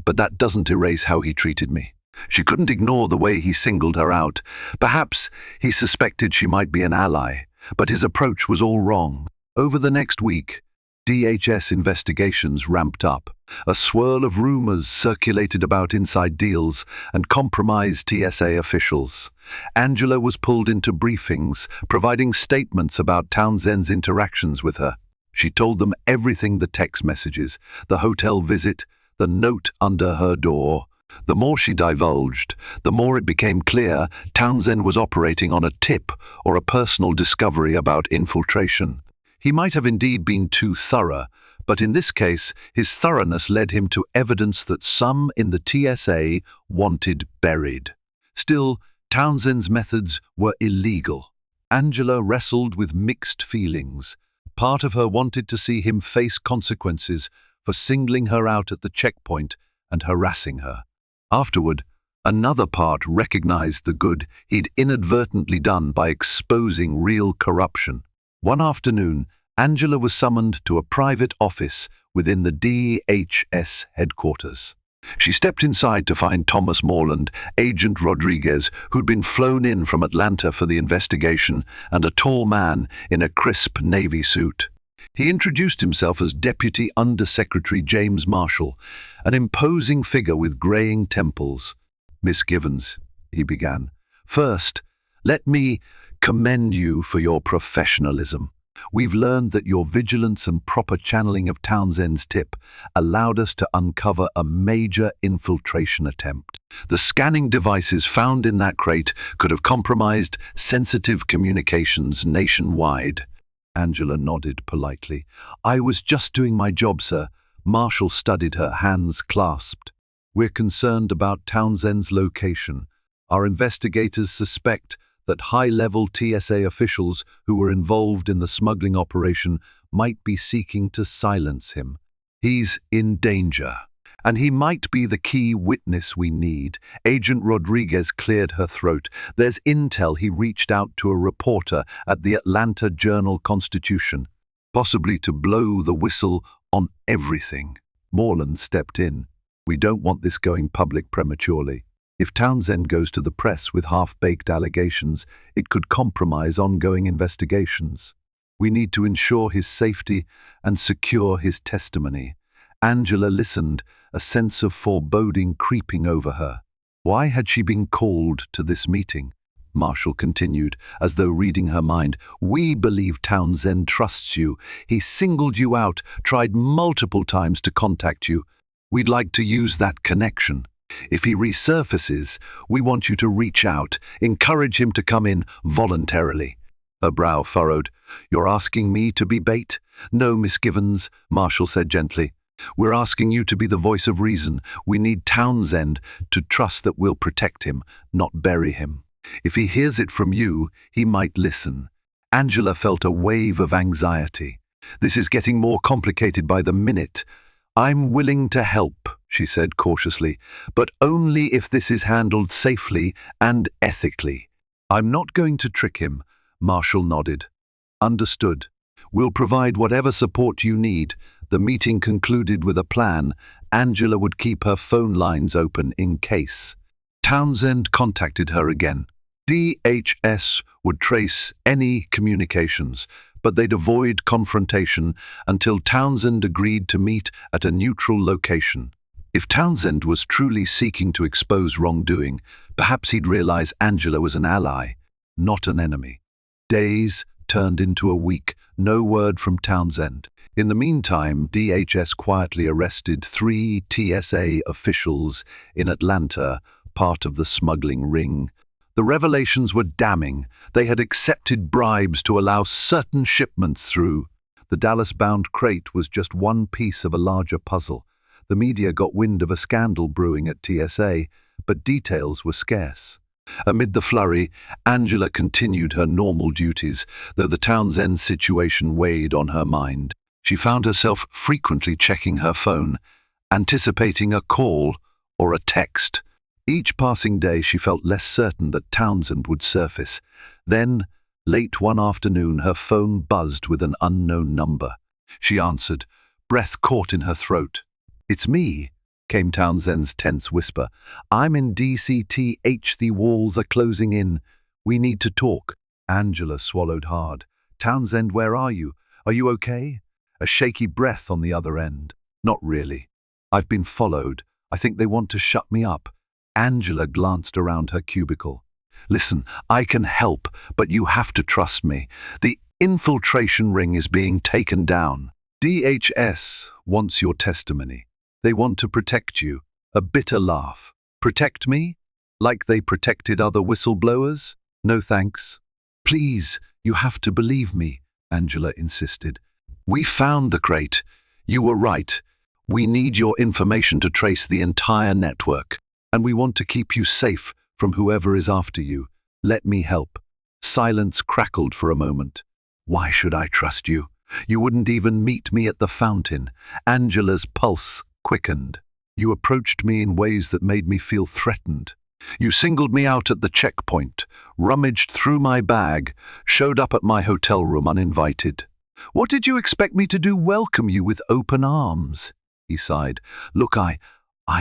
but that doesn't erase how he treated me. She couldn't ignore the way he singled her out. Perhaps he suspected she might be an ally, but his approach was all wrong. Over the next week, DHS investigations ramped up. A swirl of rumors circulated about inside deals and compromised TSA officials. Angela was pulled into briefings, providing statements about Townsend's interactions with her. She told them everything: the text messages, the hotel visit, the note under her door. The more she divulged, the more it became clear Townsend was operating on a tip or a personal discovery about infiltration. He might have indeed been too thorough, but in this case, his thoroughness led him to evidence that some in the TSA wanted buried. Still, Townsend's methods were illegal. Angela wrestled with mixed feelings. Part of her wanted to see him face consequences for singling her out at the checkpoint and harassing her. Afterward, another part recognized the good he'd inadvertently done by exposing real corruption. One afternoon, Angela was summoned to a private office within the DHS headquarters. She stepped inside to find Thomas Moreland, Agent Rodriguez, who'd been flown in from Atlanta for the investigation, and a tall man in a crisp Navy suit. He introduced himself as Deputy Undersecretary James Marshall, an imposing figure with graying temples. "Miss Givens," he began, "first, let me commend you for your professionalism. We've learned that your vigilance and proper channeling of Townsend's tip allowed us to uncover a major infiltration attempt. The scanning devices found in that crate could have compromised sensitive communications nationwide." Angela nodded politely. "I was just doing my job, sir." Marshall studied her, hands clasped. "We're concerned about Townsend's location. Our investigators suspect that high-level TSA officials who were involved in the smuggling operation might be seeking to silence him. He's in danger." And he might be the key witness we need. Agent Rodriguez cleared her throat. There's intel he reached out to a reporter at the Atlanta Journal-Constitution, possibly to blow the whistle on everything. Moreland stepped in. We don't want this going public prematurely. If Townsend goes to the press with half-baked allegations, it could compromise ongoing investigations. We need to ensure his safety and secure his testimony. Angela listened, a sense of foreboding creeping over her. Why had she been called to this meeting? Marshall continued, as though reading her mind. We believe Townsend trusts you. He singled you out, tried multiple times to contact you. We'd like to use that connection. If he resurfaces, we want you to reach out, encourage him to come in voluntarily. Her brow furrowed. You're asking me to be bait? No, Miss Givens, Marshall said gently. We're asking you to be the voice of reason. We need Townsend to trust that we'll protect him, not bury him. If he hears it from you, he might listen. Angela felt a wave of anxiety. This is getting more complicated by the minute. I'm willing to help, she said cautiously, but only if this is handled safely and ethically. I'm not going to trick him, Marshall nodded. Understood. We'll provide whatever support you need. The meeting concluded with a plan. Angela would keep her phone lines open in case. Townsend contacted her again. DHS would trace any communications, but they'd avoid confrontation until Townsend agreed to meet at a neutral location. If Townsend was truly seeking to expose wrongdoing, perhaps he'd realize Angela was an ally, not an enemy. Days turned into a week, no word from Townsend. In the meantime, DHS quietly arrested 3 TSA officials in Atlanta, part of the smuggling ring. The revelations were damning. They had accepted bribes to allow certain shipments through. The Dallas-bound crate was just one piece of a larger puzzle. The media got wind of a scandal brewing at TSA, but details were scarce. Amid the flurry, Angela continued her normal duties, though the Townsend situation weighed on her mind. She found herself frequently checking her phone, anticipating a call or a text. Each passing day she felt less certain that Townsend would surface. Then, late one afternoon, her phone buzzed with an unknown number. She answered, breath caught in her throat. "It's me," came Townsend's tense whisper. "I'm in DCTH. The walls are closing in. We need to talk." Angela swallowed hard. "Townsend, where are you? Are you okay?" A shaky breath on the other end. "Not really. I've been followed. I think they want to shut me up." Angela glanced around her cubicle. "Listen, I can help, but you have to trust me. The infiltration ring is being taken down. DHS wants your testimony. They want to protect you." A bitter laugh. "Protect me? Like they protected other whistleblowers? No thanks." "Please, you have to believe me," Angela insisted. "We found the crate. You were right. We need your information to trace the entire network. And we want to keep you safe from whoever is after you. Let me help." Silence crackled for a moment. "Why should I trust you? You wouldn't even meet me at the fountain." Angela's pulse quickened. "You approached me in ways that made me feel threatened. You singled me out at the checkpoint, rummaged through my bag, showed up at my hotel room uninvited. What did you expect me to do? Welcome you with open arms?" He sighed. "Look, I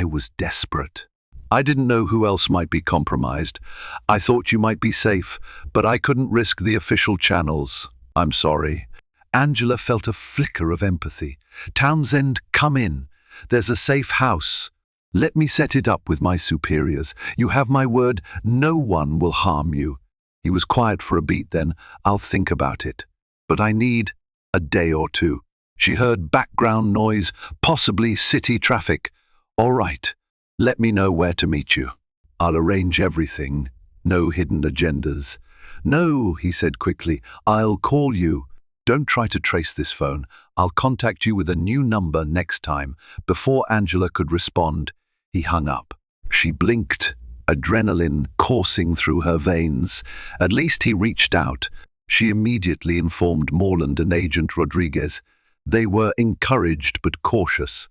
was desperate. I didn't know who else might be compromised. I thought you might be safe, but I couldn't risk the official channels. I'm sorry." Angela felt a flicker of empathy. "Townsend, come in. There's a safe house. Let me set it up with my superiors. You have my word, no one will harm you." He was quiet for a beat, then. "I'll think about it. But I need a day or two." She heard background noise, possibly city traffic. "All right. Let me know where to meet you. I'll arrange everything. No hidden agendas." "No," he said quickly. "I'll call you. Don't try to trace this phone. I'll contact you with a new number next time." Before Angela could respond, he hung up. She blinked, adrenaline coursing through her veins. At least he reached out. She immediately informed Moreland and Agent Rodriguez. They were encouraged but cautious.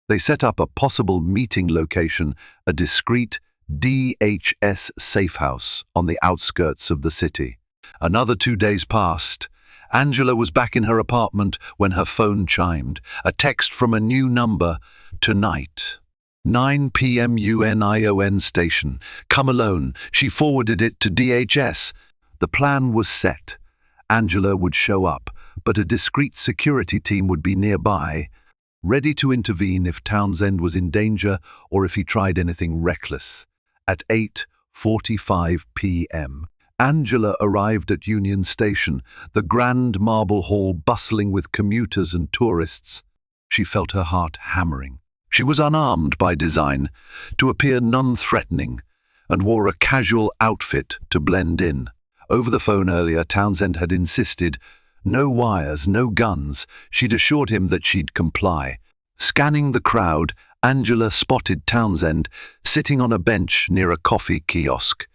They set up a possible meeting location, a discreet DHS Safehouse on the outskirts of the city. Another 2 days passed. Angela was back in her apartment when her phone chimed. A text from a new number. Tonight. 9 p.m. UNION station. Come alone. She forwarded it to DHS. The plan was set. Angela would show up, but a discreet security team would be nearby, ready to intervene if Townsend was in danger or if he tried anything reckless. At 8:45 p.m., Angela arrived at Union Station, the grand marble hall bustling with commuters and tourists. She felt her heart hammering. She was unarmed by design, to appear non-threatening, and wore a casual outfit to blend in. Over the phone earlier, Townsend had insisted, no wires, no guns. She'd assured him that she'd comply. Scanning the crowd, Angela spotted Townsend sitting on a bench near a coffee kiosk.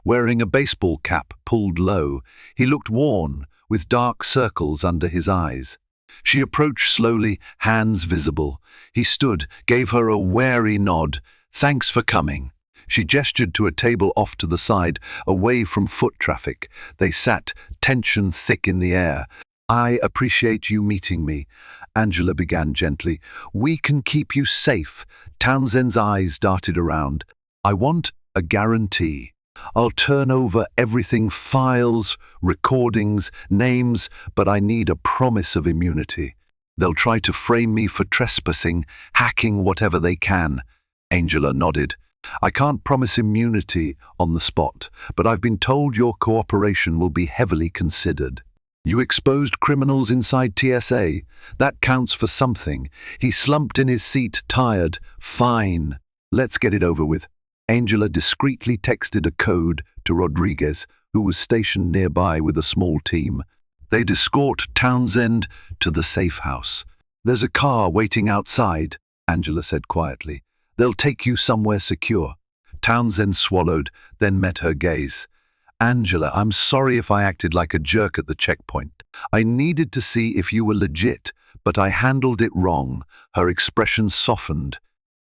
Wearing a baseball cap pulled low, he looked worn, with dark circles under his eyes. She approached slowly, hands visible. He stood, gave her a wary nod. Thanks for coming. She gestured to a table off to the side, away from foot traffic. They sat, tension thick in the air. I appreciate you meeting me, Angela began gently. We can keep you safe. Townsend's eyes darted around. I want a guarantee. I'll turn over everything, files, recordings, names, but I need a promise of immunity. They'll try to frame me for trespassing, hacking whatever they can. Angela nodded. I can't promise immunity on the spot, but I've been told your cooperation will be heavily considered. You exposed criminals inside TSA. That counts for something. He slumped in his seat, tired. Fine. Let's get it over with. Angela discreetly texted a code to Rodriguez, who was stationed nearby with a small team. They'd escort Townsend to the Safehouse. There's a car waiting outside, Angela said quietly. They'll take you somewhere secure. Townsend swallowed, then met her gaze. Angela, I'm sorry if I acted like a jerk at the checkpoint. I needed to see if you were legit, but I handled it wrong. Her expression softened.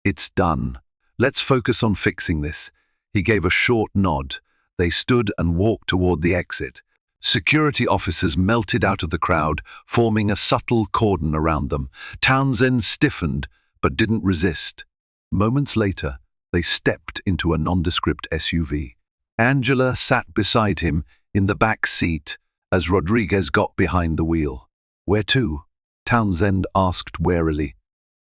It's done. Let's focus on fixing this. He gave a short nod. They stood and walked toward the exit. Security officers melted out of the crowd, forming a subtle cordon around them. Townsend stiffened, but didn't resist. Moments later, they stepped into a nondescript SUV. Angela sat beside him in the back seat as Rodriguez got behind the wheel. Where to? Townsend asked warily.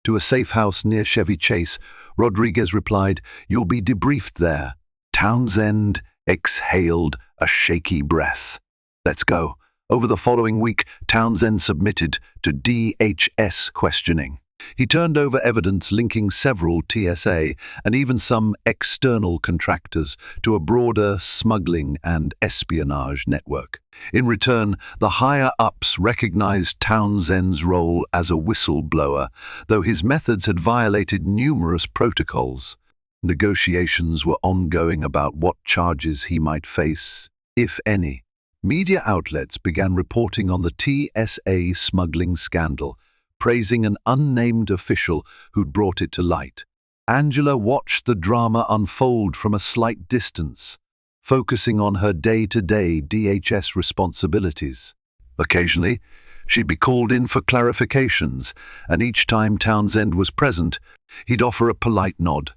To a safe house near Chevy Chase, Rodriguez replied, You'll be debriefed there. Townsend exhaled a shaky breath. Let's go. Over the following week, Townsend submitted to DHS questioning. He turned over evidence linking several TSA and even some external contractors to a broader smuggling and espionage network. In return, the higher-ups recognized Townsend's role as a whistleblower, though his methods had violated numerous protocols. Negotiations were ongoing about what charges he might face, if any. Media outlets began reporting on the TSA smuggling scandal, praising an unnamed official who'd brought it to light. Angela watched the drama unfold from a slight distance, focusing on her day-to-day DHS responsibilities. Occasionally, she'd be called in for clarifications, and each time Townsend was present, he'd offer a polite nod.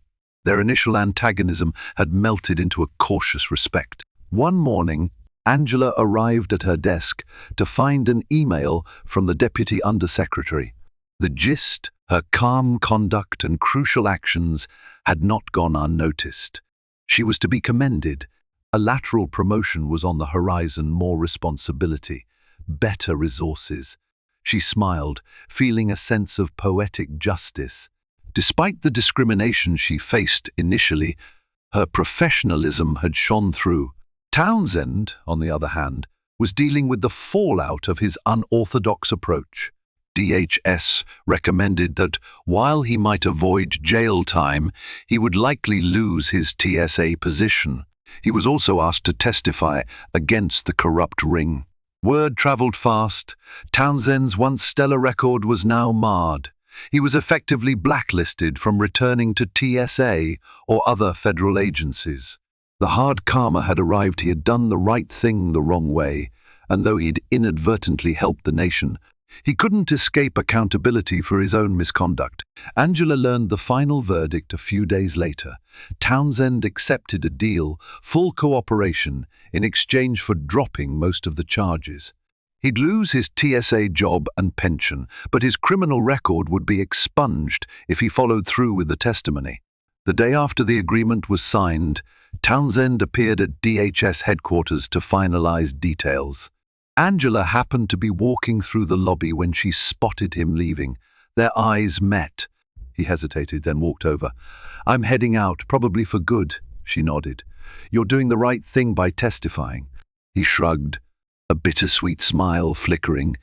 Their initial antagonism had melted into a cautious respect. One morning, Angela arrived at her desk to find an email from the Deputy Undersecretary. The gist, her calm conduct and crucial actions had not gone unnoticed. She was to be commended. A lateral promotion was on the horizon, more responsibility, better resources. She smiled, feeling a sense of poetic justice. Despite the discrimination she faced initially, her professionalism had shone through. Townsend, on the other hand, was dealing with the fallout of his unorthodox approach. DHS recommended that while he might avoid jail time, he would likely lose his TSA position. He was also asked to testify against the corrupt ring. Word traveled fast. Townsend's once stellar record was now marred. He was effectively blacklisted from returning to TSA or other federal agencies. The hard karma had arrived. He had done the right thing the wrong way, and though he'd inadvertently helped the nation, he couldn't escape accountability for his own misconduct. Angela learned the final verdict a few days later. Townsend accepted a deal, full cooperation, in exchange for dropping most of the charges. He'd lose his TSA job and pension, but his criminal record would be expunged if he followed through with the testimony. The day after the agreement was signed, Townsend appeared at DHS headquarters to finalize details. Angela happened to be walking through the lobby when she spotted him leaving. Their eyes met. He hesitated, then walked over. "I'm heading out, probably for good," she nodded. "You're doing the right thing by testifying." He shrugged, a bittersweet smile flickering.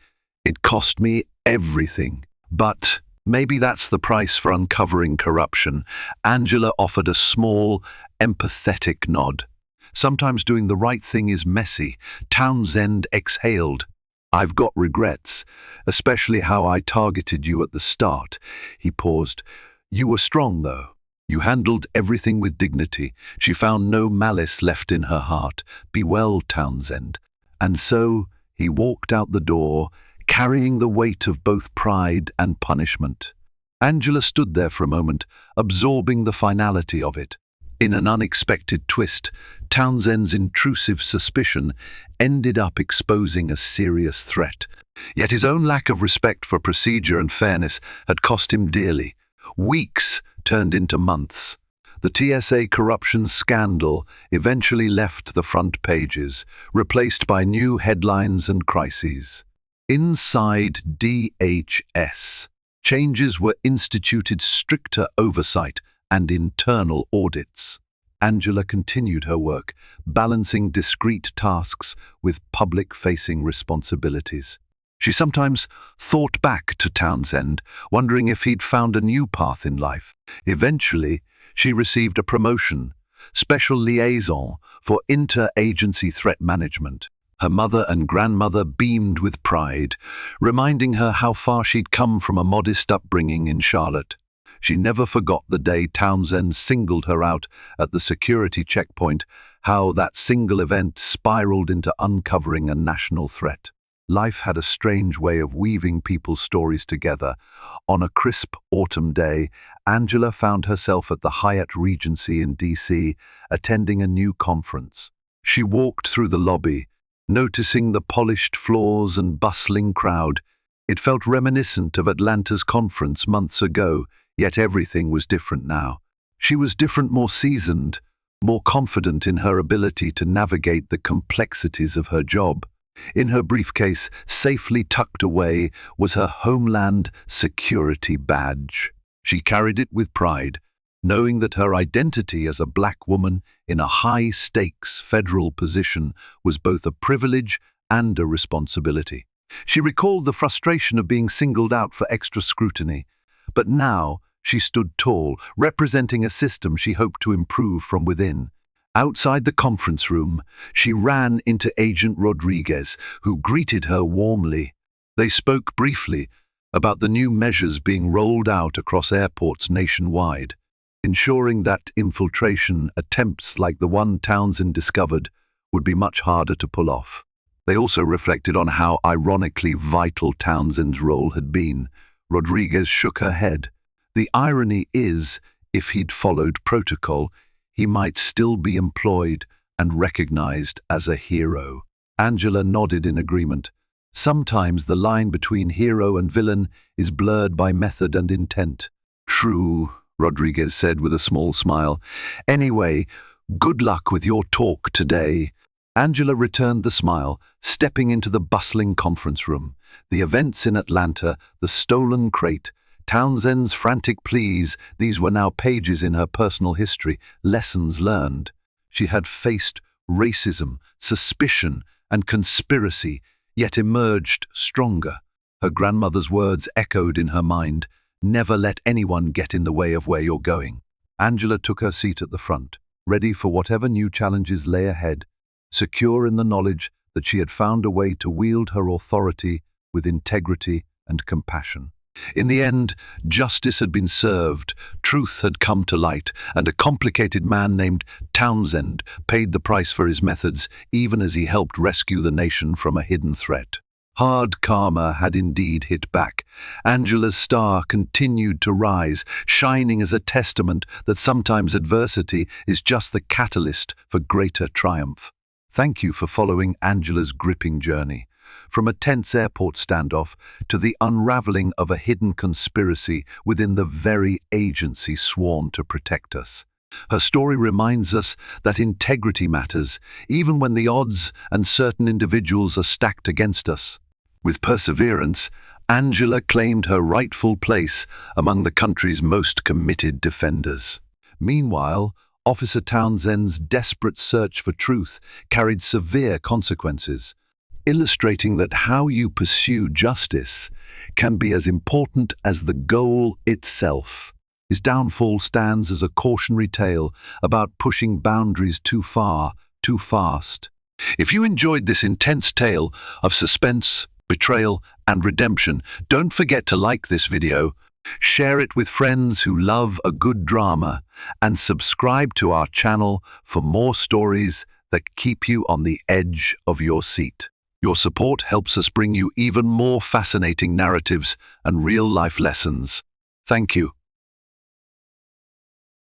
"It cost me everything. But maybe that's the price for uncovering corruption." Angela offered a small, empathetic nod. "Sometimes doing the right thing is messy." Townsend exhaled. "I've got regrets, especially how I targeted you at the start." He paused. "You were strong, though. You handled everything with dignity." She found no malice left in her heart. "Be well, Townsend." And so he walked out the door, carrying the weight of both pride and punishment. Angela stood there for a moment, absorbing the finality of it. In an unexpected twist, Townsend's intrusive suspicion ended up exposing a serious threat. Yet his own lack of respect for procedure and fairness had cost him dearly. Weeks turned into months. The TSA corruption scandal eventually left the front pages, replaced by new headlines and crises. Inside DHS, changes were instituted, stricter oversight and internal audits. Angela continued her work, balancing discrete tasks with public-facing responsibilities. She sometimes thought back to Townsend, wondering if he'd found a new path in life. Eventually, she received a promotion, special liaison for inter-agency threat management. Her mother and grandmother beamed with pride, reminding her how far she'd come from a modest upbringing in Charlotte. She never forgot the day Townsend singled her out at the security checkpoint, how that single event spiraled into uncovering a national threat. Life had a strange way of weaving people's stories together. On a crisp autumn day, Angela found herself at the Hyatt Regency in D.C., attending a new conference. She walked through the lobby, noticing the polished floors and bustling crowd. It felt reminiscent of Atlanta's conference months ago, yet everything was different now. She was different, more seasoned, more confident in her ability to navigate the complexities of her job. In her briefcase, safely tucked away, was her Homeland Security badge. She carried it with pride, knowing that her identity as a black woman in a high-stakes federal position was both a privilege and a responsibility. She recalled the frustration of being singled out for extra scrutiny, but now she stood tall, representing a system she hoped to improve from within. Outside the conference room, she ran into Agent Rodriguez, who greeted her warmly. They spoke briefly about the new measures being rolled out across airports nationwide, ensuring that infiltration attempts like the one Townsend discovered would be much harder to pull off. They also reflected on how ironically vital Townsend's role had been. Rodriguez shook her head. "The irony is, if he'd followed protocol, he might still be employed and recognized as a hero." Angela nodded in agreement. "Sometimes the line between hero and villain is blurred by method and intent." "True," Rodriguez said with a small smile. "Anyway, good luck with your talk today." Angela returned the smile, stepping into the bustling conference room. The events in Atlanta, the stolen crate, Townsend's frantic pleas, these were now pages in her personal history, lessons learned. She had faced racism, suspicion, and conspiracy, yet emerged stronger. Her grandmother's words echoed in her mind, "Never let anyone get in the way of where you're going." Angela took her seat at the front, ready for whatever new challenges lay ahead, secure in the knowledge that she had found a way to wield her authority with integrity and compassion. In the end, justice had been served, truth had come to light, and a complicated man named Townsend paid the price for his methods, even as he helped rescue the nation from a hidden threat. Hard karma had indeed hit back. Angela's star continued to rise, shining as a testament that sometimes adversity is just the catalyst for greater triumph. Thank you for following Angela's gripping journey. From a tense airport standoff to the unraveling of a hidden conspiracy within the very agency sworn to protect us. Her story reminds us that integrity matters, even when the odds and certain individuals are stacked against us. With perseverance, Angela claimed her rightful place among the country's most committed defenders. Meanwhile, Officer Townsend's desperate search for truth carried severe consequences, illustrating that how you pursue justice can be as important as the goal itself. His downfall stands as a cautionary tale about pushing boundaries too far, too fast. If you enjoyed this intense tale of suspense, betrayal, and redemption, don't forget to like this video, share it with friends who love a good drama, and subscribe to our channel for more stories that keep you on the edge of your seat. Your support helps us bring you even more fascinating narratives and real-life lessons. Thank you.